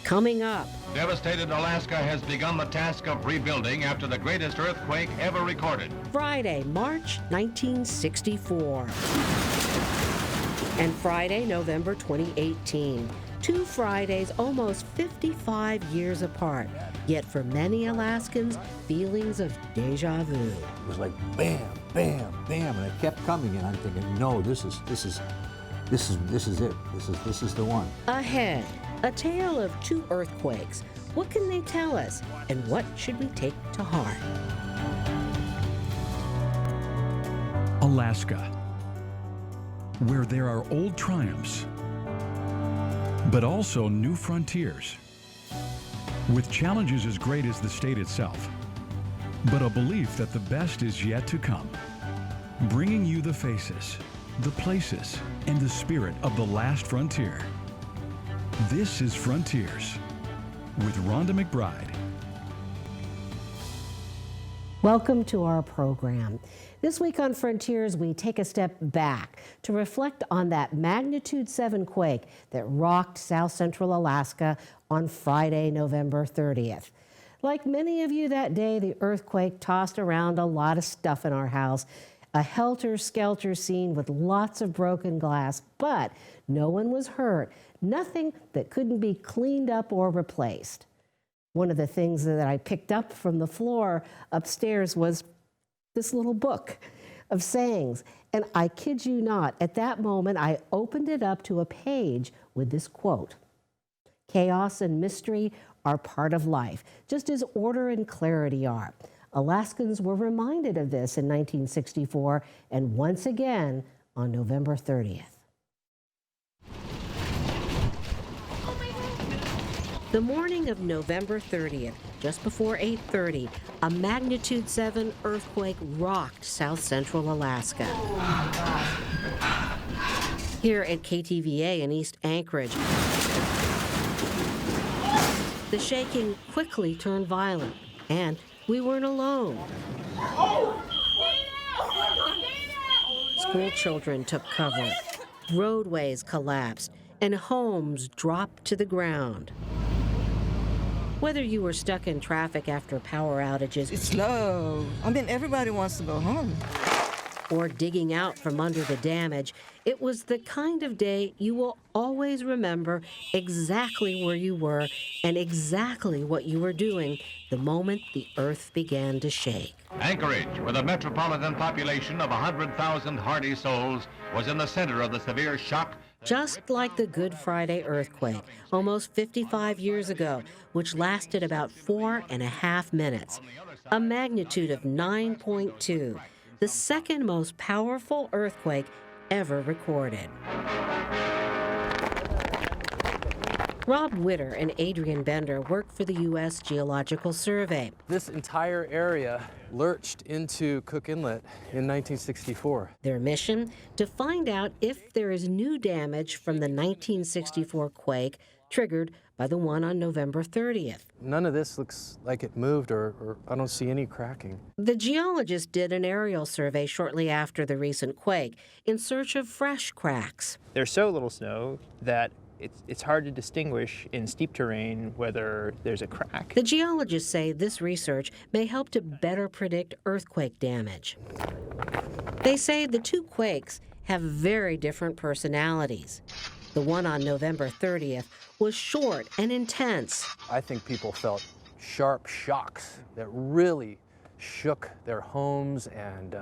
Coming up. Devastated Alaska has begun the task of rebuilding after the greatest earthquake ever recorded. Friday, March 1964. And Friday, November 2018. 2 Fridays almost 55 years apart. Yet for many Alaskans, feelings of deja vu. It was like bam, bam, bam, and it kept coming, and I'm thinking, no, this is it. This is the one. Ahead, a tale of 2 earthquakes. What can they tell us, and what should we take to heart? Alaska, where there are old triumphs, but also new frontiers, with challenges as great as the state itself, but a belief that the best is yet to come, bringing you the faces, the places, and the spirit of the last frontier. This is Frontiers with Rhonda McBride. Welcome to our program. This week on Frontiers, we take a step back to reflect on that magnitude 7 quake that rocked South Central Alaska on Friday, November 30th. Like many of you that day, the earthquake tossed around a lot of stuff in our house, a helter-skelter scene with lots of broken glass, but no one was hurt, nothing that couldn't be cleaned up or replaced. One of the things that I picked up from the floor upstairs was this little book of sayings. And I kid you not, at that moment, I opened it up to a page with this quote: "Chaos and mystery are part of life, just as order and clarity are." Alaskans were reminded of this in 1964 and once again on November 30th. The morning of November 30th, just before 8:30, a magnitude 7 earthquake rocked South Central Alaska. Here at KTVA in East Anchorage, the shaking quickly turned violent, and we weren't alone. School children took cover, roadways collapsed, and homes dropped to the ground. Whether you were stuck in traffic after power outages, it's slow. I mean, everybody wants to go home. Or digging out from under the damage, it was the kind of day you will always remember exactly where you were and exactly what you were doing the moment the earth began to shake. Anchorage, with a metropolitan population of 100,000 hardy souls, was in the center of the severe shock. Just like the Good Friday earthquake, almost 55 years ago, which lasted about 4.5 minutes. A magnitude of 9.2, the second most powerful earthquake ever recorded. Rob Witter and Adrian Bender work for the U.S. Geological Survey. This entire area lurched into Cook Inlet in 1964. Their mission? To find out if there is new damage from the 1964 quake triggered by the one on November 30th. None of this looks like it moved, or I don't see any cracking. The geologists did an aerial survey shortly after the recent quake in search of fresh cracks. There's so little snow that it's hard to distinguish in steep terrain whether there's a crack. The geologists say this research may help to better predict earthquake damage. They say the 2 quakes have very different personalities. The one on November 30th was short and intense. I think people felt sharp shocks that really shook their homes and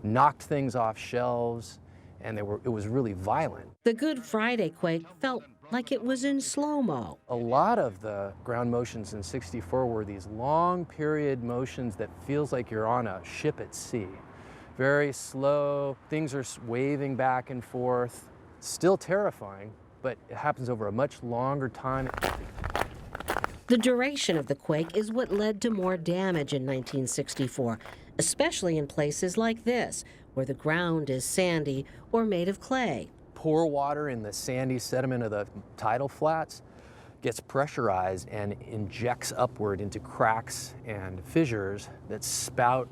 knocked things off shelves. And it was really violent. The Good Friday quake felt like it was in slow-mo. A lot of the ground motions in '64 were these long period motions that feels like you're on a ship at sea. Very slow, things are waving back and forth. Still terrifying, but it happens over a much longer time. The duration of the quake is what led to more damage in 1964, especially in places like this, where the ground is sandy or made of clay. Pour water in the sandy sediment of the tidal flats, gets pressurized and injects upward into cracks and fissures that spout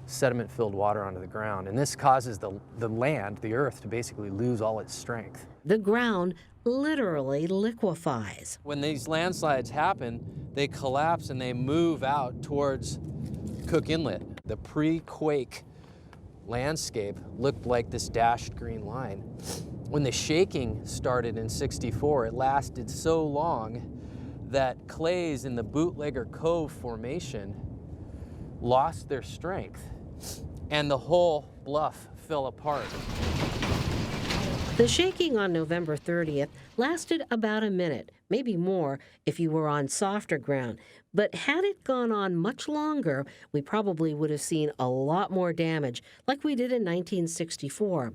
sediment-filled water onto the ground. And this causes the land, the earth, to basically lose all its strength. The ground literally liquefies. When these landslides happen, they collapse and they move out towards Cook Inlet. The pre-quake landscape looked like this dashed green line. When the shaking started in '64, it lasted so long that clays in the Bootlegger Cove Formation lost their strength, and the whole bluff fell apart. The shaking on November 30th lasted about a minute, maybe more if you were on softer ground. But had it gone on much longer, we probably would have seen a lot more damage, like we did in 1964.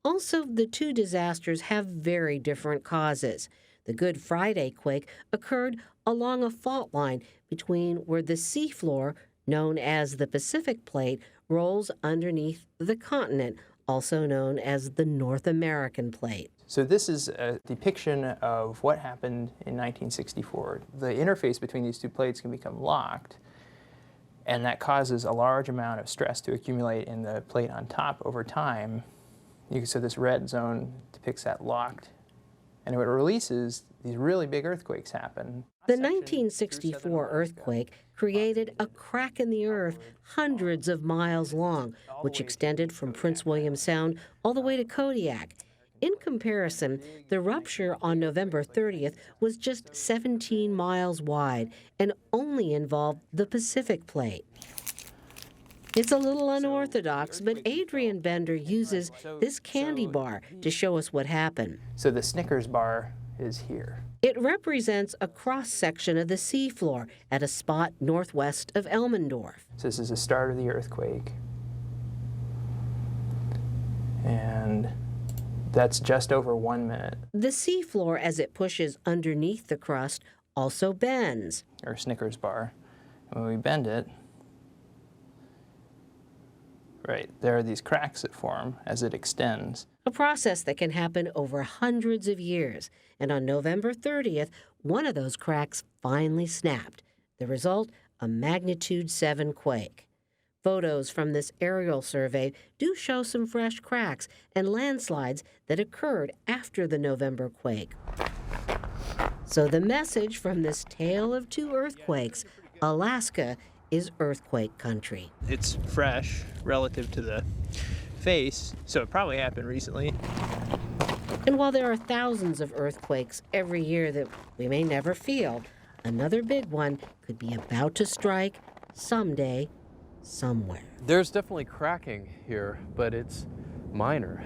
Also, the two disasters have very different causes. The Good Friday quake occurred along a fault line between where the seafloor, known as the Pacific Plate, rolls underneath the continent, also known as the North American Plate. So this is a depiction of what happened in 1964. The interface between these two plates can become locked, and that causes a large amount of stress to accumulate in the plate on top over time. So this red zone depicts that locked, and when it releases, these really big earthquakes happen. The 1964 earthquake created a crack in the earth hundreds of miles long, which extended from Prince William Sound all the way to Kodiak. In comparison, the rupture on November 30th was just 17 miles wide and only involved the Pacific Plate. It's a little unorthodox, but Adrian Bender uses this candy bar to show us what happened. So the Snickers bar is here. It represents a cross-section of the seafloor at a spot northwest of Elmendorf. So this is the start of the earthquake. And that's just over 1 minute. The seafloor, as it pushes underneath the crust, also bends. Or Snickers bar. And when we bend it, right, there are these cracks that form as it extends. A process that can happen over hundreds of years. And on November 30th, one of those cracks finally snapped. The result, a magnitude 7 quake. Photos from this aerial survey do show some fresh cracks and landslides that occurred after the November quake. So the message from this tale of two earthquakes, Alaska is earthquake country. It's fresh relative to the face, so it probably happened recently. And while there are thousands of earthquakes every year that we may never feel, another big one could be about to strike someday, somewhere. There's definitely cracking here, but it's minor.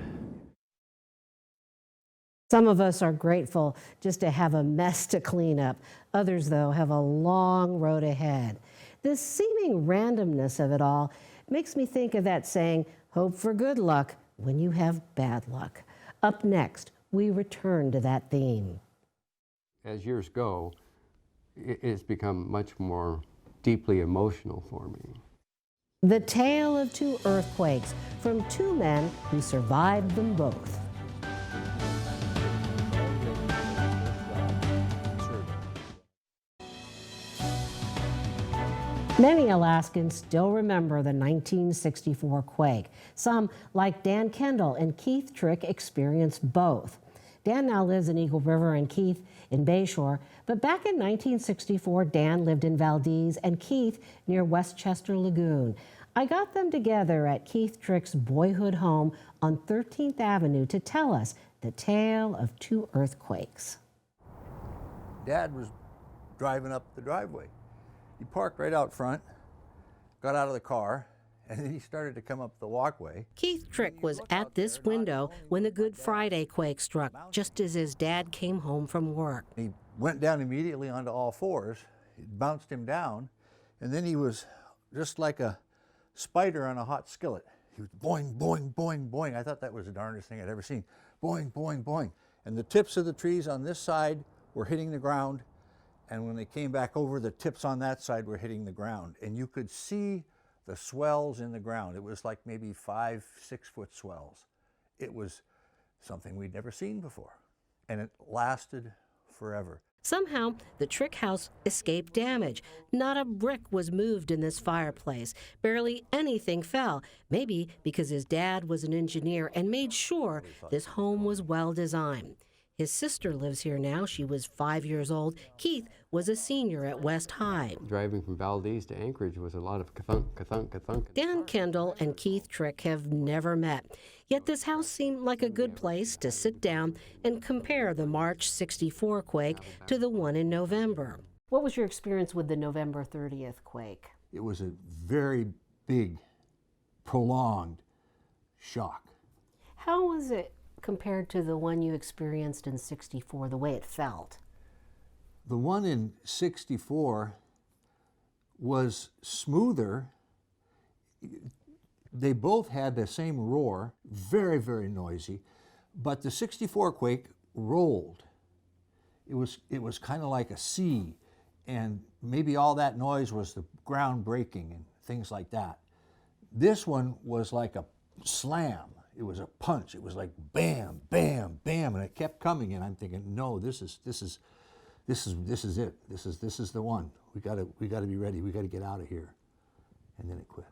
Some of us are grateful just to have a mess to clean up. Others, though, have a long road ahead. This seeming randomness of it all makes me think of that saying, hope for good luck when you have bad luck. Up next, we return to that theme. As years go, it's become much more deeply emotional for me. The tale of two earthquakes from two men who survived them both. Many Alaskans still remember the 1964 quake. Some, like Dan Kendall and Keith Trick, experienced both. Dan now lives in Eagle River and Keith in Bayshore, but back in 1964, Dan lived in Valdez and Keith near Westchester Lagoon. I got them together at Keith Trick's boyhood home on 13th Avenue to tell us the tale of two earthquakes. Dad was driving up the driveway. He parked right out front, got out of the car, and then he started to come up the walkway. Keith Trick was at this window when the Good Friday quake struck, just as his dad came home from work. He went down immediately onto all fours. It bounced him down, and then he was just like a spider on a hot skillet. He was boing, boing, boing, boing. I thought that was the darndest thing I'd ever seen. Boing, boing, boing. And the tips of the trees on this side were hitting the ground, and when they came back over, the tips on that side were hitting the ground. And you could see the swells in the ground. It was like maybe 5, 6 foot swells. It was something we'd never seen before. And it lasted forever. Somehow, the Trick house escaped damage. Not a brick was moved in this fireplace. Barely anything fell, maybe because his dad was an engineer and made sure this home was well designed. His sister lives here now. She was 5 years old. Keith was a senior at West High. Driving from Valdez to Anchorage was a lot of ka-thunk, ka-thunk, ka-thunk. Dan Kendall and Keith Trick have never met. Yet this house seemed like a good place to sit down and compare the March '64 quake to the one in November. What was your experience with the November 30th quake? It was a very big, prolonged shock. How was it compared to the one you experienced in '64, the way it felt? The one in '64 was smoother. They both had the same roar, very, very noisy, but the '64 quake rolled. It was kind of like a sea, and maybe all that noise was the ground breaking and things like that. This one was like a slam. It was a punch. It was like bam, bam, bam, and it kept coming. And I'm thinking, no, this is it. This is the one. We got to be ready. We got to get out of here. And then it quit.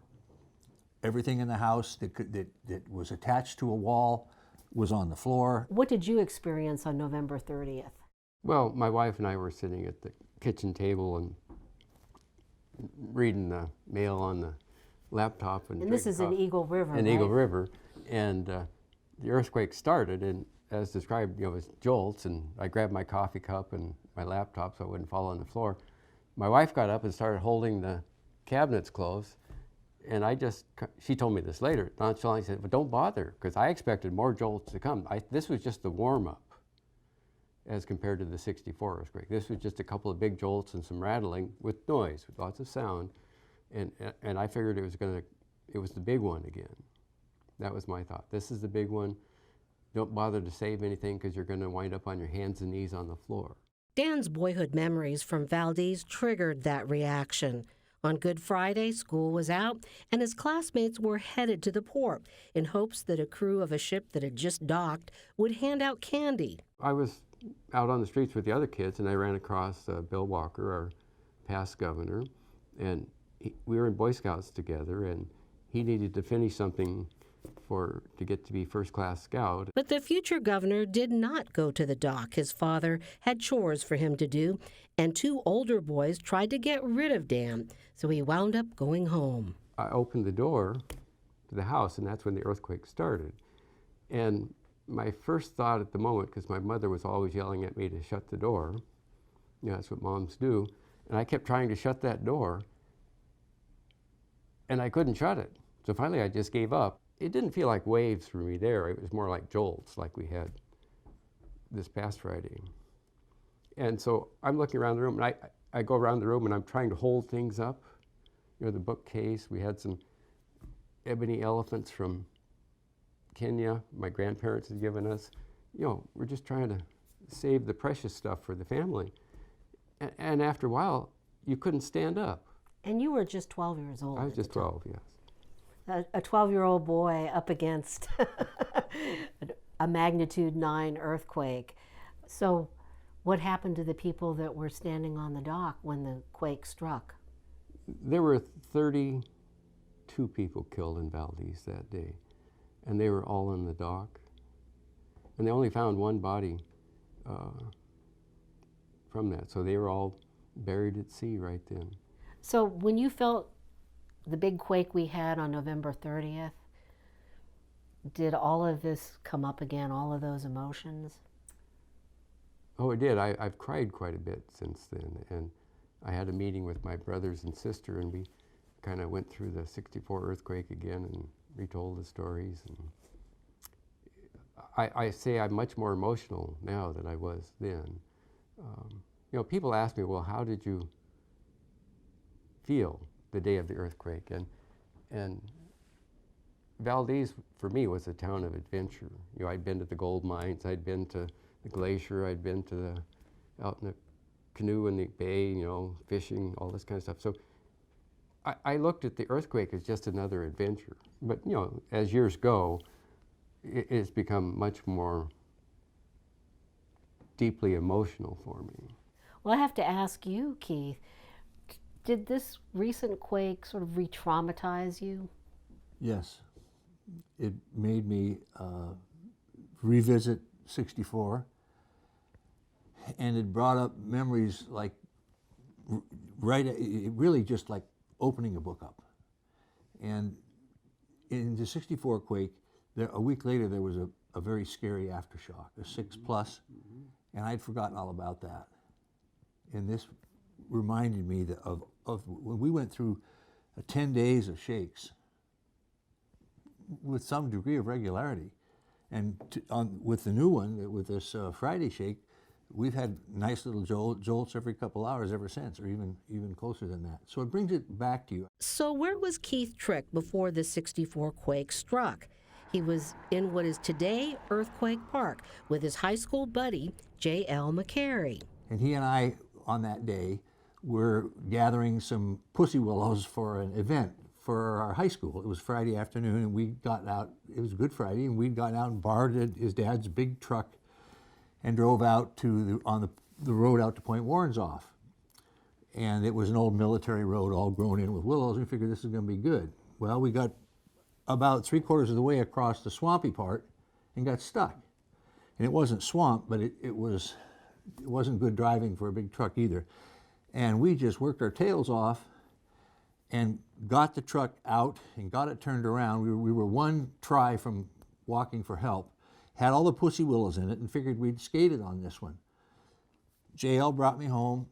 Everything in the house that was attached to a wall was on the floor. What did you experience on November 30th? Well, my wife and I were sitting at the kitchen table and reading the mail on the laptop. And this is in Eagle River, in right? Eagle River. And the earthquake started, and as described, it was jolts, and I grabbed my coffee cup and my laptop so it wouldn't fall on the floor. My wife got up and started holding the cabinets closed, and she told me this later, nonchalantly said, well, don't bother, because I expected more jolts to come. This was just the warm-up as compared to the '64 earthquake. This was just a couple of big jolts and some rattling with noise, with lots of sound, and I figured it was the big one again. That was my thought. This is the big one. Don't bother to save anything because you're going to wind up on your hands and knees on the floor. Dan's boyhood memories from Valdez triggered that reaction. On Good Friday, school was out, and his classmates were headed to the port in hopes that a crew of a ship that had just docked would hand out candy. I was out on the streets with the other kids, and I ran across Bill Walker, our past governor, and we were in Boy Scouts together, and he needed to finish something to get to be first-class scout. But the future governor did not go to the dock. His father had chores for him to do, and two older boys tried to get rid of Dan, so he wound up going home. I opened the door to the house, and that's when the earthquake started. And my first thought at the moment, because my mother was always yelling at me to shut the door, that's what moms do, and I kept trying to shut that door, and I couldn't shut it. So finally I just gave up. It didn't feel like waves for me there. It was more like jolts like we had this past Friday. And so I'm looking around the room, and I go around the room and I'm trying to hold things up. The bookcase, we had some ebony elephants from Kenya, my grandparents had given us. We're just trying to save the precious stuff for the family. And after a while, you couldn't stand up. And you were just 12 years old. I was just 12, yes. A 12-year-old boy up against a magnitude 9 earthquake. So what happened to the people that were standing on the dock when the quake struck? There were 32 people killed in Valdez that day, and they were all on the dock. And they only found one body from that, so they were all buried at sea right then. So when you felt the big quake we had on November 30th, did all of this come up again, all of those emotions? Oh, it did. I've cried quite a bit since then, and I had a meeting with my brothers and sister, and we kind of went through the '64 earthquake again and retold the stories. And I say I'm much more emotional now than I was then. People ask me, well, how did you feel the day of the earthquake? And Valdez, for me, was a town of adventure. I'd been to the gold mines, I'd been to the glacier, I'd been out in the canoe in the bay, fishing, all this kind of stuff. So I looked at the earthquake as just another adventure. But, as years go, it's become much more deeply emotional for me. Well, I have to ask you, Keith, did this recent quake sort of re-traumatize you? Yes, it made me revisit 64, and it brought up memories like it really just like opening a book up. And in the 64 quake, a week later there was a very scary aftershock, a 6+, and I'd forgotten all about that. And this reminded me of when we went through 10 days of shakes with some degree of regularity. And with the new one, with this Friday shake, we've had nice little jolts every couple hours ever since, or even closer than that. So it brings it back to you. So where was Keith Trick before the 64 quake struck? He was in what is today Earthquake Park with his high school buddy, J.L. McCary. And he and I, on that day, were gathering some pussy willows for an event for our high school. It was Friday afternoon, and we got out, it was Good Friday, and we'd gotten out and borrowed his dad's big truck and drove out to on the road out to Point Warrenzoff. And it was an old military road all grown in with willows, and we figured this is going to be good. Well, we got about 3/4 of the way across the swampy part and got stuck. And it wasn't swamp, but it wasn't good driving for a big truck either. And we just worked our tails off and got the truck out and got it turned around. We were one try from walking for help, had all the pussy willows in it, and figured we'd skated on this one. JL brought me home,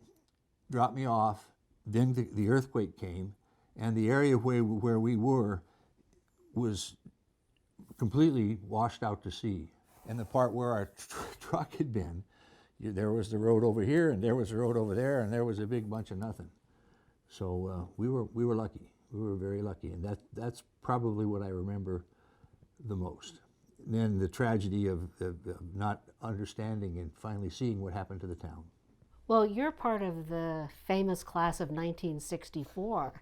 dropped me off, then the earthquake came, and the area where we were was completely washed out to sea. And the part where our truck had been, there was the road over here, and there was the road over there, and there was a big bunch of nothing. So we were lucky. We were very lucky, and that's probably what I remember the most. And then the tragedy of not understanding and finally seeing what happened to the town. Well, you're part of the famous class of 1964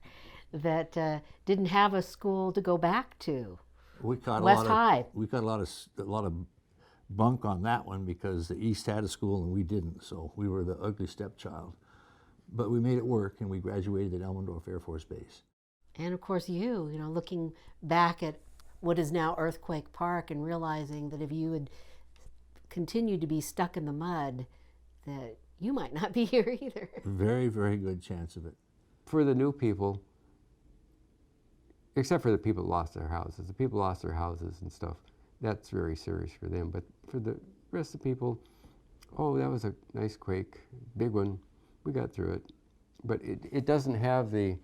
that didn't have a school to go back to. We caught West High. We got a lot of bunk on that one because the East had a school and we didn't, so we were the ugly stepchild. But we made it work, and we graduated at Elmendorf Air Force Base. And of course you know, looking back at what is now Earthquake Park and realizing that if you had continued to be stuck in the mud, that you might not be here either. Very, very good chance of it. For the new people, except for the people who lost their houses, the people lost their houses and stuff, that's very serious for them. But for the rest of the people, oh, that was a nice quake, big one, we got through it. But it doesn't have the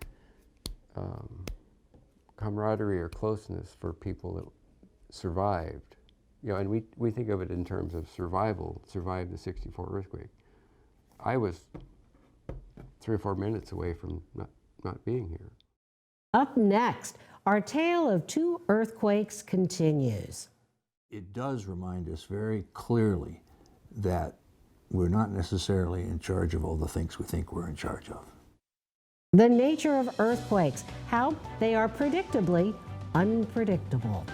camaraderie or closeness for people that survived. You know, and we think of it in terms of survival, survived the 64 earthquake. I was 3 or 4 minutes away from not being here. Up next, our tale of 2 earthquakes continues. It does remind us very clearly that we're not necessarily in charge of all the things we think we're in charge of. The nature of earthquakes, how they are predictably unpredictable.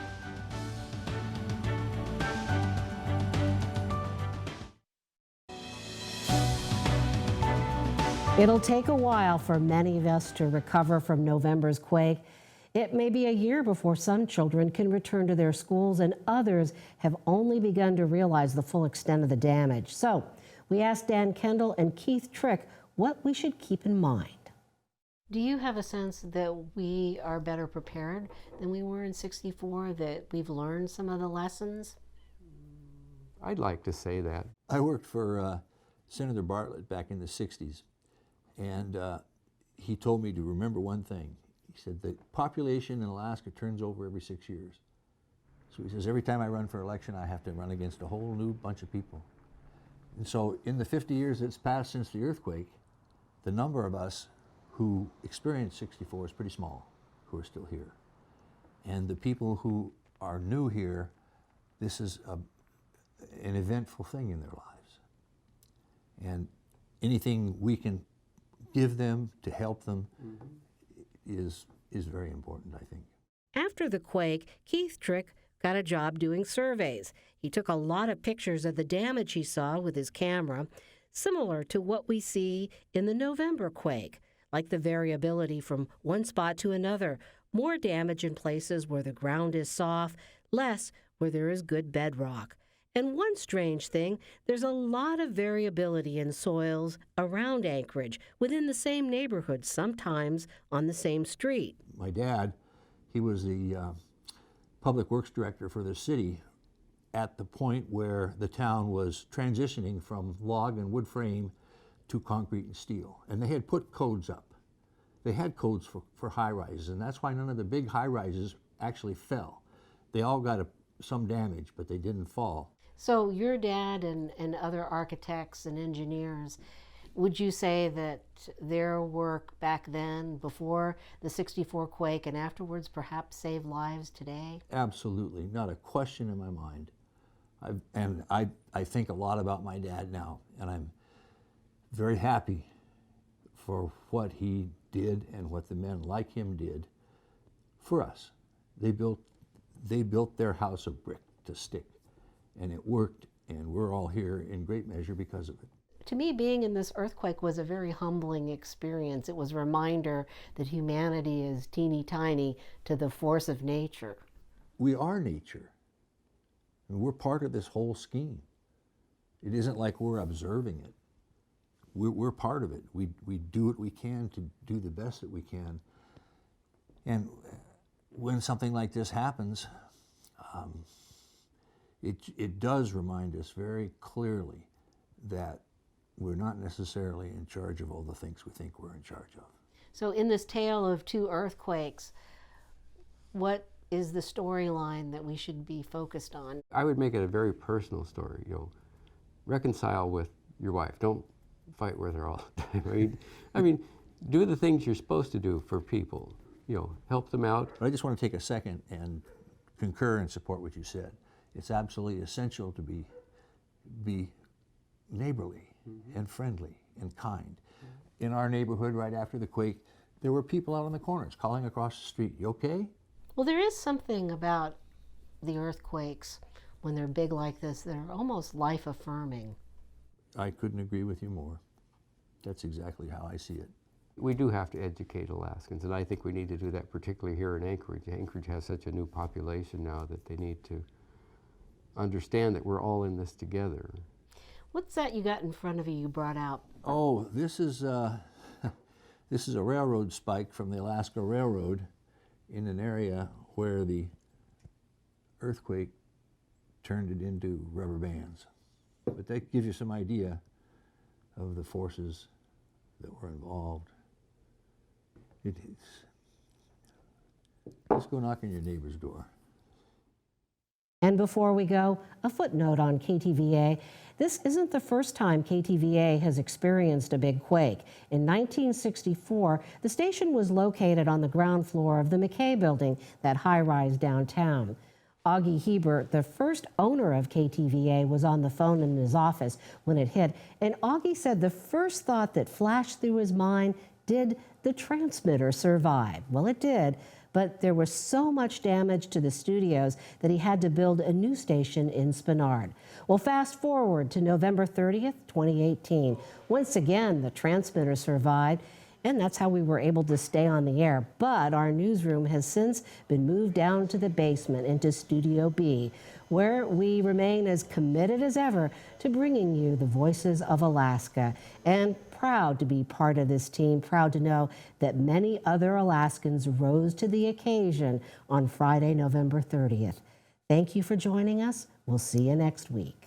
It'll take a while for many of us to recover from November's quake. It may be a year before some children can return to their schools, and others have only begun to realize the full extent of the damage. So we asked Dan Kendall and Keith Trick what we should keep in mind. Do you have a sense that we are better prepared than we were in '64, that we've learned some of the lessons? I'd like to say that. I worked for Senator Bartlett back in the 60s, and he told me to remember one thing. He said the population in Alaska turns over every 6 years. So he says every time I run for election, I have to run against a whole new bunch of people. And so in the 50 years that's passed since the earthquake, the number of us who experienced 64 is pretty small, who are still here. And the people who are new here, this is an eventful thing in their lives. And anything we can give them to help them is very important, I think. After the quake, Keith Trick got a job doing surveys. He took a lot of pictures of the damage he saw with his camera. similar to what we see in the November quake, like the variability from one spot to another, more damage in places where the ground is soft, less where there is good bedrock. And one strange thing, there's a lot of variability in soils around Anchorage, within the same neighborhood, sometimes on the same street. My dad, he was the public works director for the city at the point where the town was transitioning from log and wood frame to concrete and steel. And they had put codes up. They had codes for high rises, and that's why none of the big high rises actually fell. They all got some damage, but they didn't fall. So your dad and other architects and engineers, would you say that their work back then, before the '64 quake and afterwards, perhaps saved lives today? Absolutely, not a question in my mind. I think a lot about my dad now, and I'm very happy for what he did and what the men like him did for us. They built their house of brick to stick, and it worked, and we're all here in great measure because of it. To me, being in this earthquake was a very humbling experience. It was a reminder that humanity is teeny tiny to the force of nature. We are nature, and we're part of this whole scheme. It isn't like we're observing it. We're part of it. We do what we can to do the best that we can. And when something like this happens, it does remind us very clearly that we're not necessarily in charge of all the things we think we're in charge of. So in this tale of two earthquakes, what is the storyline that we should be focused on? I would make it a very personal story. Reconcile with your wife. Don't fight with her all the time. I mean, do the things you're supposed to do for people. Help them out. But I just want to take a second and concur and support what you said. It's absolutely essential to be neighborly and friendly and kind. In our neighborhood, right after the quake, there were people out on the corners calling across the street, "You okay?" Well, there is something about the earthquakes when they're big like this that are almost life-affirming. I couldn't agree with you more. That's exactly how I see it. We do have to educate Alaskans, and I think we need to do that particularly here in Anchorage. Anchorage has such a new population now that they need to understand that we're all in this together. What's that you got in front of you brought out? Oh, this is this is a railroad spike from the Alaska Railroad in an area where the earthquake turned it into rubber bands. But that gives you some idea of the forces that were involved. Just go knock on your neighbor's door. And before we go, a footnote on KTVA. This isn't the first time KTVA has experienced a big quake. In 1964, the station was located on the ground floor of the McKay building, that high-rise downtown. Augie Hebert, the first owner of KTVA, was on the phone in his office when it hit, and Augie said the first thought that flashed through his mind, did the transmitter survive? Well, it did, but there was so much damage to the studios that he had to build a new station in Spenard. Well, fast forward to November 30th, 2018. Once again, the transmitter survived, and that's how we were able to stay on the air. But our newsroom has since been moved down to the basement into Studio B, where we remain as committed as ever to bringing you the voices of Alaska, and proud to be part of this team, proud to know that many other Alaskans rose to the occasion on Friday, November 30th. Thank you for joining us. We'll see you next week.